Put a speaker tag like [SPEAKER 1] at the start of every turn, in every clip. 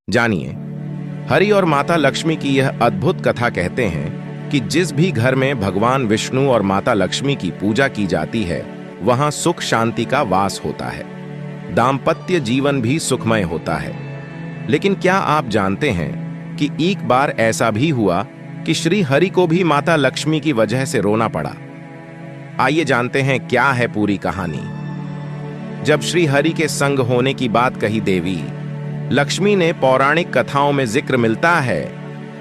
[SPEAKER 1] जानिए, हरि और माता लक्ष्मी की यह अद्भुत कथा कहते हैं कि जिस भी घर में भगवान विष्णु और माता लक्ष्मी की पूजा की जाती है, वहां सुख शांति का वास होता है, दाम्पत्य जीवन भी सुखमय होता है। लेकिन क्या आप जानते हैं कि एक बार ऐसा भी हुआ कि श्री हरि को भी माता लक्ष्मी की वजह से रोना पड़ा। आइए जानते हैं क्या है पूरी कहानी। जब श्री हरि के संग होने की बात कही देवी लक्ष्मी ने, पौराणिक कथाओं में जिक्र मिलता है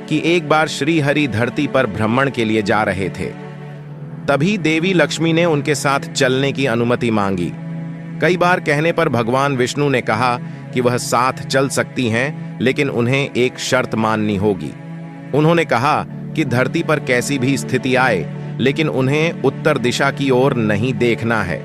[SPEAKER 1] कि एक बार श्री हरि धरती पर भ्रमण के लिए जा रहे थे। तभी देवी लक्ष्मी ने उनके साथ चलने की अनुमति मांगी। कई बार कहने पर भगवान विष्णु ने कहा कि वह साथ चल सकती हैं, लेकिन उन्हें एक शर्त माननी होगी। उन्होंने कहा कि धरती पर कैसी भी स्थिति आए, लेकिन उन्हें उत्तर दिशा की ओर नहीं देखना है।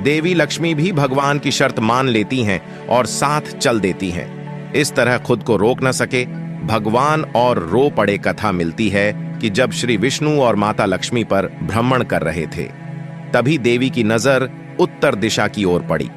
[SPEAKER 1] देवी लक्ष्मी भी भगवान की शर्त मान लेती हैं और साथ चल देती हैं। इस तरह खुद को रोक न सके भगवान और रो पड़े कथा मिलती है कि जब श्री विष्णु और माता लक्ष्मी पर भ्रमण कर रहे थे, तभी देवी की नजर उत्तर दिशा की ओर पड़ी।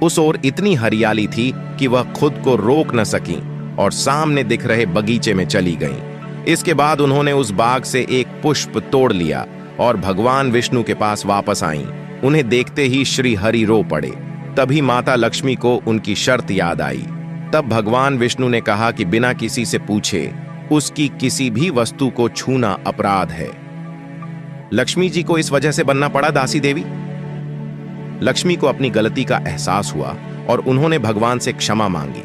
[SPEAKER 1] उस ओर इतनी हरियाली थी कि वह खुद को रोक न सकी और सामने दिख रहे बगीचे में चली गईं। इसके बाद उन्होंने उस बाग से एक पुष्प तोड़ लिया और भगवान विष्णु के पास वापस आईं। उन्हें देखते ही श्री हरि रो पड़े। तभी माता लक्ष्मी को उनकी शर्त याद आई। तब भगवान विष्णु ने कहा कि बिना किसी से पूछे उसकी किसी भी वस्तु को छूना अपराध है। लक्ष्मी जी को इस वजह से बनना पड़ा दासी देवी। लक्ष्मी को अपनी गलती का एहसास हुआ और उन्होंने भगवान से क्षमा मांगी।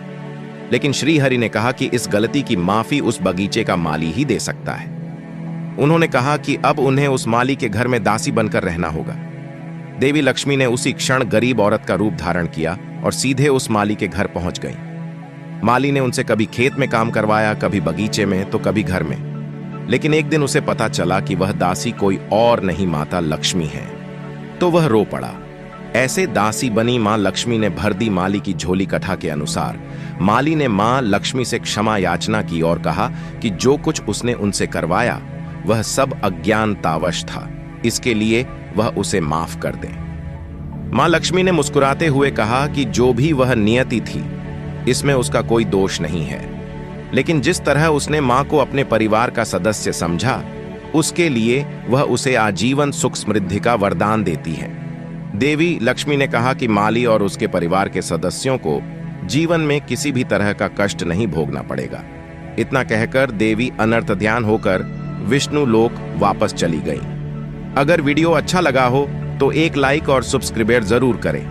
[SPEAKER 1] लेकिन श्री हरि ने कहा कि इस गलती की माफी उस बगीचे का माली ही दे सकता है। उन्होंने कहा कि अब उन्हें उस माली के घर में दासी बनकर रहना होगा। देवी लक्ष्मी ने उसी क्षण गरीब औरत का रूप धारण किया और सीधे उस माली के घर पहुंच गई। माली ने उनसे कभी खेत में काम करवाया, कभी बगीचे में, तो कभी घर में। लेकिन एक दिन उसे पता चला कि वह दासी कोई और नहीं माता लक्ष्मी है, तो वह रो पड़ा। ऐसे दासी बनी मां लक्ष्मी ने भर दी माली की झोली। कथा के अनुसार माली ने मां लक्ष्मी से क्षमा याचना की और कहा कि जो कुछ उसने उनसे करवाया वह सब अज्ञानतावश था, इसके लिए वह उसे माफ कर दें। मां लक्ष्मी ने मुस्कुराते हुए कहा कि जो भी वह नियति थी, इसमें उसका कोई दोष नहीं है, लेकिन जिस तरह उसने मां को अपने परिवार का सदस्य समझा, उसके लिए वह उसे आजीवन सुख समृद्धि का वरदान देती है। देवी लक्ष्मी ने कहा कि माली और उसके परिवार के सदस्यों को जीवन में किसी भी तरह का कष्ट नहीं भोगना पड़ेगा। इतना कहकर देवी अनर्थ ध्यान होकर विष्णु लोक वापस चली गई। अगर वीडियो अच्छा लगा हो तो एक लाइक और सब्सक्राइब जरूर करें।